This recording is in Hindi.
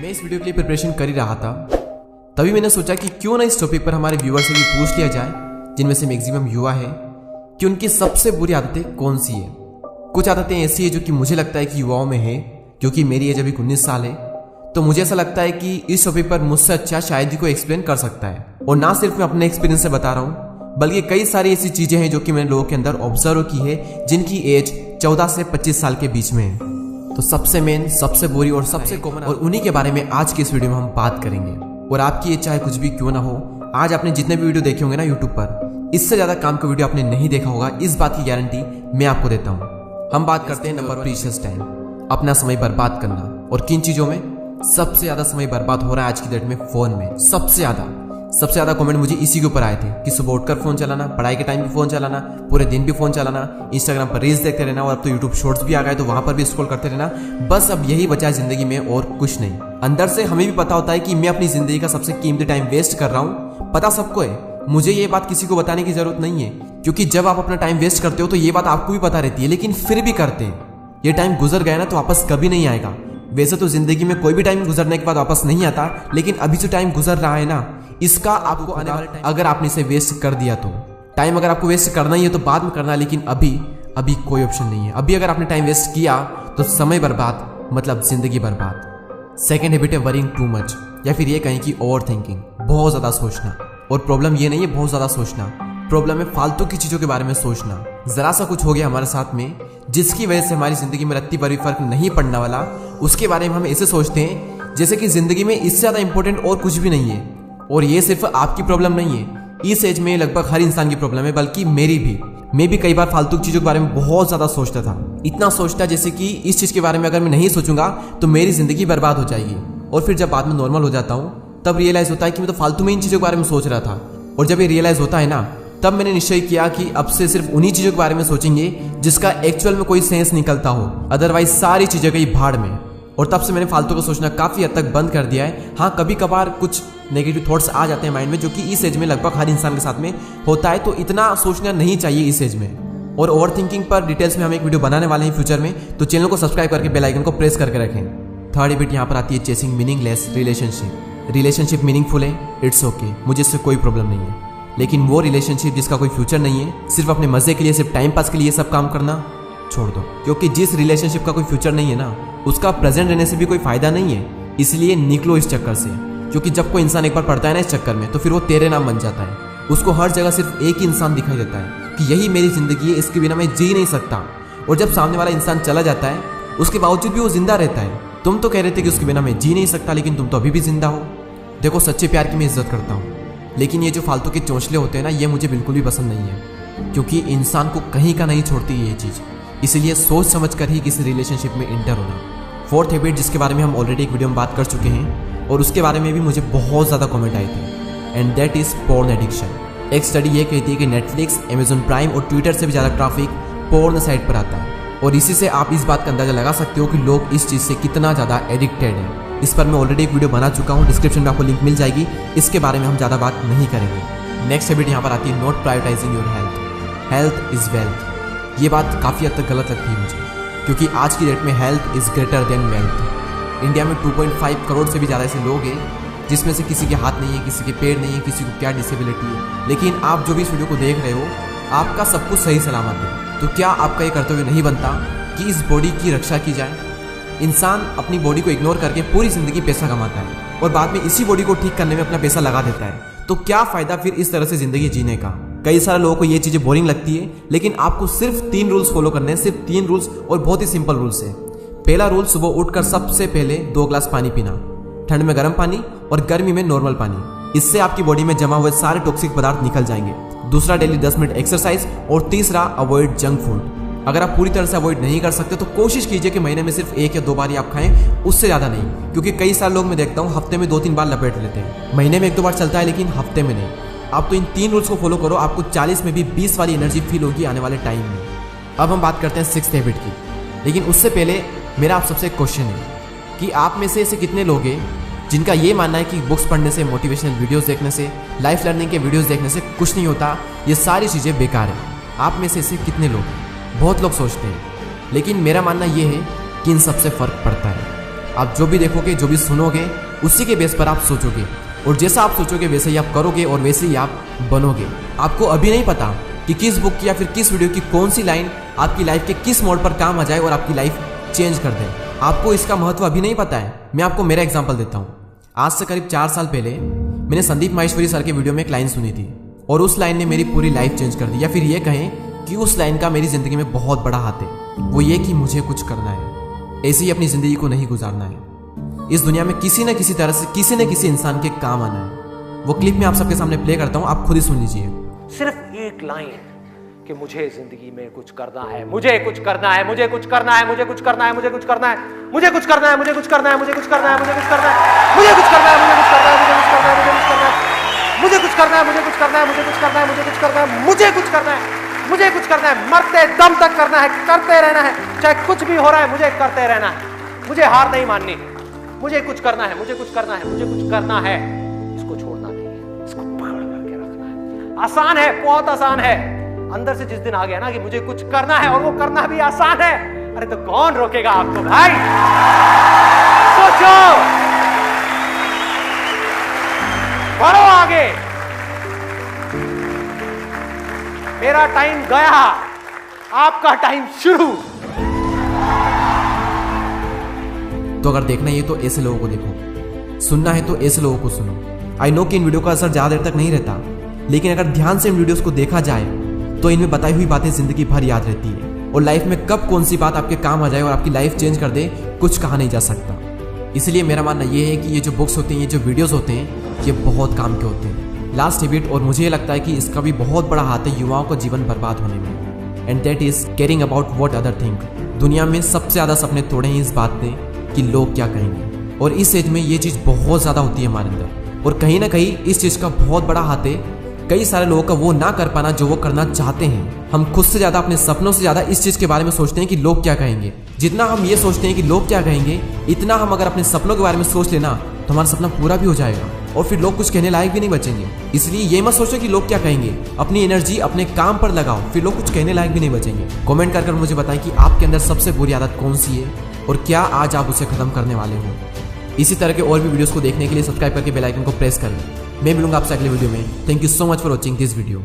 मैं इस वीडियो के लिए प्रिपरेशन कर ही रहा था, तभी मैंने सोचा कि क्यों ना इस टॉपिक पर हमारे व्यूअर से भी पूछ लिया जाए, जिनमें से मैक्सिमम युवा है, कि उनकी सबसे बुरी आदतें कौन सी है। कुछ आदतें ऐसी है जो कि मुझे लगता है कि युवाओं में है, क्योंकि मेरी एज अभी 19 साल है, तो मुझे ऐसा लगता है कि इस टॉपिक पर मुझसे अच्छा शायद ही कोई एक्सप्लेन कर सकता है। और ना सिर्फ मैं अपने एक्सपीरियंस से बता रहा हूँ, बल्कि कई सारी ऐसी चीजें हैं जो कि मैंने लोगों के अंदर ऑब्जर्व की है, जिनकी एज 14 से 25 साल के बीच में है। तो सबसे मेन, सबसे बुरी और सबसे कॉमन, और उन्हीं के बारे में आज की इस वीडियो में हम बात करेंगे। और आपकी ये चाहे कुछ भी क्यों ना हो, आज आपने जितने भी वीडियो देखे होंगे ना यूट्यूब पर, इससे ज्यादा काम का वीडियो आपने नहीं देखा होगा, इस बात की गारंटी मैं आपको देता हूँ। हम बात करते हैं नंबर प्रीशियस टाइम, अपना समय बर्बाद करना। और किन चीजों में सबसे ज्यादा समय बर्बाद हो रहा है आज की डेट में? फोन में। सबसे ज्यादा कमेंट मुझे इसी के ऊपर आए थे कि सुबह उठकर फोन चलाना, पढ़ाई के टाइम भी फोन चलाना, पूरे दिन भी फोन चलाना, इंस्टाग्राम पर रील्स देखते रहना, और अब तो यूट्यूब शॉर्ट्स भी आ गए तो वहां पर भी स्क्रॉल करते रहना। बस अब यही बचा है जिंदगी में और कुछ नहीं। अंदर से हमें भी पता होता है कि मैं अपनी जिंदगी का सबसे कीमती टाइम वेस्ट कर रहा हूँ, पता सबको है। मुझे ये बात किसी को बताने की जरूरत नहीं है, क्योंकि जब आप अपना टाइम वेस्ट करते हो तो ये बात आपको भी पता रहती है, लेकिन फिर भी करते हैं। ये टाइम गुजर गया ना तो वापस कभी नहीं आएगा। वैसे तो जिंदगी में कोई भी टाइम गुजरने के बाद वापस नहीं आता, लेकिन अभी जो टाइम गुजर रहा है ना, इसका आपको आने वाले टाइम, अगर आपने इसे वेस्ट कर दिया तो टाइम, अगर आपको वेस्ट करना ही है तो बाद में करना, लेकिन अभी कोई ऑप्शन नहीं है। अभी अगर आपने टाइम वेस्ट किया तो समय बर्बाद, मतलब जिंदगी बर्बाद। सेकेंड हैबिट है वरिंग टू मच, या फिर ये कहें कि ओवर थिंकिंग, बहुत ज्यादा सोचना। और प्रॉब्लम ये नहीं है बहुत ज्यादा सोचना, प्रॉब्लम है फालतू की चीजों के बारे में सोचना। जरा सा कुछ हो गया हमारे साथ में जिसकी वजह से हमारी जिंदगी में रत्ती भर भी फर्क नहीं पड़ने वाला, उसके बारे में हम ऐसे सोचते हैं जैसे कि जिंदगी में इससे ज्यादा इंपॉर्टेंट और कुछ भी नहीं है। और ये सिर्फ आपकी प्रॉब्लम नहीं है, इस एज में लगभग हर इंसान की प्रॉब्लम है, बल्कि मेरी भी। मैं भी कई बार फालतू चीजों के बारे में बहुत ज्यादा सोचता था, इतना सोचता जैसे कि इस चीज के बारे में अगर मैं नहीं सोचूंगा तो मेरी जिंदगी बर्बाद हो जाएगी। और फिर जब बाद में नॉर्मल हो जाता हूँ तब रियलाइज होता है कि मैं तो फालतू में इन चीजों के बारे में सोच रहा था। और जब ये रियलाइज होता है ना, तब मैंने निश्चय किया कि अब से सिर्फ उन्हीं चीजों के बारे में सोचेंगे जिसका एक्चुअल में कोई सेंस निकलता हो, अदरवाइज सारी चीजें गई भाड़ में। और तब से मैंने फालतू को सोचना काफी हद तक बंद कर दिया है। हाँ, कभी कभार कुछ नेगेटिव थॉट्स आ जाते हैं माइंड में, जो कि इस एज में लगभग हर इंसान के साथ में होता है, तो इतना सोचना नहीं चाहिए इस एज में। और ओवर थिंकिंग पर डिटेल्स में हम एक वीडियो बनाने वाले हैं फ्यूचर में, तो चैनल को सब्सक्राइब करके बेल आइकन को प्रेस करके रखें। थर्ड हैबिट यहाँ पर आती है चेसिंग मीनिंगलेस रिलेशनशिप मिनींगफुल है, इट्स ओके, मुझे इससे कोई प्रॉब्लम नहीं है, लेकिन वो रिलेशनशिप जिसका कोई फ्यूचर नहीं है, सिर्फ अपने मजे के लिए, सिर्फ टाइम पास के लिए सब काम करना छोड़ दो। क्योंकि जिस रिलेशनशिप का कोई फ्यूचर नहीं है ना, उसका प्रेजेंट रहने से भी कोई फायदा नहीं है। इसलिए निकलो इस चक्कर से, क्योंकि जब कोई इंसान एक बार पड़ता है ना इस चक्कर में, तो फिर वो तेरे नाम बन जाता है। उसको हर जगह सिर्फ एक ही इंसान दिखाई देता है कि यही मेरी जिंदगी है, इसके बिना मैं जी नहीं सकता। और जब सामने वाला इंसान चला जाता है, उसके बावजूद भी वो जिंदा रहता है। तुम तो कह रहे थे कि उसके बिना मैं जी नहीं सकता, लेकिन तुम तो अभी भी जिंदा हो। देखो, सच्चे प्यार की मैं इज्जत करता हूँ, लेकिन ये जो फालतू के चौंचले होते हैं ना, ये मुझे बिल्कुल भी पसंद नहीं है, क्योंकि इंसान को कहीं का नहीं छोड़ती ये चीज़। इसलिए सोच समझ कर ही किसी रिलेशनशिप में इंटर होना। फोर्थ हैबिट, जिसके बारे में हम ऑलरेडी एक वीडियो में बात कर चुके हैं, और उसके बारे में भी मुझे बहुत ज़्यादा कमेंट आए थे, and that is porn addiction. एक स्टडी ये कहती है कि नेटफ्लिक्स, अमेजॉन प्राइम और ट्विटर से भी ज़्यादा ट्रैफिक पोर्न साइट पर आता है। और इसी से आप इस बात का अंदाजा लगा सकते हो कि लोग इस चीज़ से कितना ज़्यादा एडिक्टेड हैं। इस पर मैं ऑलरेडी एक वीडियो बना चुका हूँ, डिस्क्रिप्शन में आपको लिंक मिल जाएगी, इसके बारे में हम ज़्यादा बात नहीं करेंगे। नेक्स्ट हैबिट यहाँ पर आती है not prioritising your health. Health is wealth. ये बात काफ़ी हद तक गलत लगती है मुझे, क्योंकि आज की डेट में health is greater than wealth. India में 2.5 करोड़ से भी ज़्यादा ऐसे लोग हैं जिसमें से किसी के हाथ नहीं है, किसी के पैर नहीं है, किसी को क्या डिसेबिलिटी है, लेकिन आप जो भी इस वीडियो को देख रहे हो, आपका सब कुछ सही सलामत है। तो क्या आपका ये कर्तव्य नहीं बनता कि इस बॉडी की रक्षा की जाए? इंसान अपनी बॉडी को इग्नोर करके पूरी जिंदगी पैसा कमाता है और बाद में इसी बॉडी को ठीक करने में अपना पैसा लगा देता है, तो क्या फायदा फिर इस तरह से जिंदगी जीने का? कई सारे लोगों को ये चीजें बोरिंग लगती है, लेकिन आपको सिर्फ 3 रूल्स फॉलो करने हैं, सिर्फ 3 रूल्स, और बहुत ही सिंपल रूल्स है। पहला रूल, सुबह उठकर सबसे पहले 2 ग्लास पानी पीना, ठंड में गर्म पानी और गर्मी में नॉर्मल पानी। इससे आपकी बॉडी में जमा हुए सारे टॉक्सिक पदार्थ निकल जाएंगे। दूसरा, डेली 10 मिनट एक्सरसाइज। और तीसरा, अवॉइड जंक फूड। अगर आप पूरी तरह से अवॉइड नहीं कर सकते तो कोशिश कीजिए कि महीने में सिर्फ 1 या 2 बार ही आप खाएं, उससे ज़्यादा नहीं, क्योंकि कई सारे लोग मैं देखता हूँ हफ्ते में 2-3 बार लपेट लेते हैं। महीने में 1-2 बार चलता है, लेकिन हफ्ते में नहीं। आप तो इन 3 रूल्स को फॉलो करो, आपको 40 में भी 20 वाली एनर्जी फील होगी आने वाले टाइम में। अब हम बात करते हैं 6th हैबिट की, लेकिन उससे पहले मेरा आप सबसे एक क्वेश्चन है कि आप में से ऐसे कितने लोग हैं जिनका ये मानना है कि बुक्स पढ़ने से, मोटिवेशनल वीडियोस देखने से, लाइफ लर्निंग के वीडियोस देखने से कुछ नहीं होता, ये सारी चीज़ें बेकार है? आप में से ऐसे कितने लोग हैं? बहुत लोग सोचते हैं, लेकिन मेरा मानना ये है कि इन सबसे फ़र्क पड़ता है। आप जो भी देखोगे, जो भी सुनोगे, उसी के बेस पर आप सोचोगे, और जैसा आप सोचोगे वैसे ही आप करोगे और वैसे ही आप बनोगे। आपको अभी नहीं पता कि किस बुक की या फिर किस वीडियो की कौन सी लाइन आपकी लाइफ के किस मोड़ पर काम आ जाए और आपकी लाइफ चेंज कर दे। आपको इसका महत्व अभी नहीं पता है। मैं आपको मेरा एग्जांपल देता हूँ। आज से करीब 4 साल पहले मैंने संदीप माहेश्वरी सर के वीडियो में एक लाइन सुनी थी और उस लाइन ने मेरी पूरी लाइफ चेंज कर दी, या फिर ये कहें कि उस लाइन का मेरी जिंदगी में बहुत बड़ा हाथ है। वो ये कि मुझे कुछ करना है, ऐसे ही अपनी जिंदगी को नहीं गुजारना है। इस दुनिया में किसी न किसी तरह से किसी न किसी इंसान के काम आना है। वो क्लिप मैं आप सबके सामने प्ले करता हूँ, आप खुद ही सुन लीजिए। सिर्फ एक लाइन कि मुझे जिंदगी में कुछ करना है, मुझे कुछ करना है, मुझे कुछ करना है, मुझे कुछ करना है, मुझे कुछ करना है, मुझे कुछ करना है, मुझे कुछ करना है, मुझे कुछ करना है, मुझे कुछ करना है, मुझे कुछ करना है, मुझे कुछ करना है, मुझे कुछ करना है, मुझे कुछ करना है, मुझे कुछ करना है, मुझे कुछ करना है, मुझे कुछ करना है, मुझे कुछ करना है, मुझे कुछ करना है, मरते दम तक करना है, करते रहना है, चाहे कुछ भी हो रहा है, मुझे करते रहना है, मुझे हार नहीं माननी, मुझे कुछ करना है, मुझे कुछ करना है, मुझे कुछ करना है, इसको छोड़ना नहीं है, इसको पकड़ करके रखना है। आसान है, बहुत आसान है। अंदर से जिस दिन आ गया ना कि मुझे कुछ करना है और वो करना भी आसान है, अरे तो कौन रोकेगा आपको भाई? सोचो, बढ़ो आगे। मेरा टाइम गया, आपका टाइम शुरू। तो अगर देखना ही है तो ऐसे लोगों को देखो, सुनना है तो ऐसे लोगों को सुनो। आई नो कि इन वीडियो का असर ज्यादा देर तक नहीं रहता, लेकिन अगर ध्यान से इन वीडियोस को देखा जाए तो इनमें बताई हुई बातें जिंदगी भर याद रहती है, और लाइफ में कब कौन सी बात आपके काम आ जाए और आपकी लाइफ चेंज कर दे, कुछ कहा नहीं जा सकता। इसलिए मेरा मानना यह है कि ये जो बुक्स होते हैं, ये जो वीडियोस होते हैं, ये बहुत काम के होते हैं। लास्ट हैबिट, और मुझे ये लगता है कि इसका भी बहुत बड़ा हाथ है युवाओं का जीवन बर्बाद होने में, and that is caring about what other think. दुनिया में सबसे ज्यादा सपने तोड़े हैं इस बात ने कि लोग क्या कहेंगे, और इस एज में ये चीज बहुत ज्यादा होती है हमारे अंदर, और कहीं ना कहीं इस चीज का बहुत बड़ा हाथ है कई सारे लोगों का वो ना कर पाना जो वो करना चाहते हैं। हम खुद से ज्यादा, अपने सपनों से ज्यादा इस चीज के बारे में सोचते हैं कि लोग क्या कहेंगे। जितना हम ये सोचते हैं कि लोग क्या कहेंगे, इतना हम अगर अपने सपनों के बारे में सोच लेना तो हमारा सपना पूरा भी हो जाएगा, और फिर लोग कुछ कहने लायक भी नहीं बचेंगे। इसलिए ये मत सोचो कि लोग क्या कहेंगे, अपनी एनर्जी अपने काम पर लगाओ, फिर लोग कुछ कहने लायक भी नहीं बचेंगे। कमेंट कर मुझे बताएं कि आपके अंदर सबसे बुरी आदत कौन सी है और क्या आज आप उसे खत्म करने वाले हो। इसी तरह के और भी वीडियोस को देखने के लिए सब्सक्राइब करके बेल आइकन को प्रेस करें। मैं मिलूंगा आपसे अगले वीडियो में। Thank you so much for watching this video.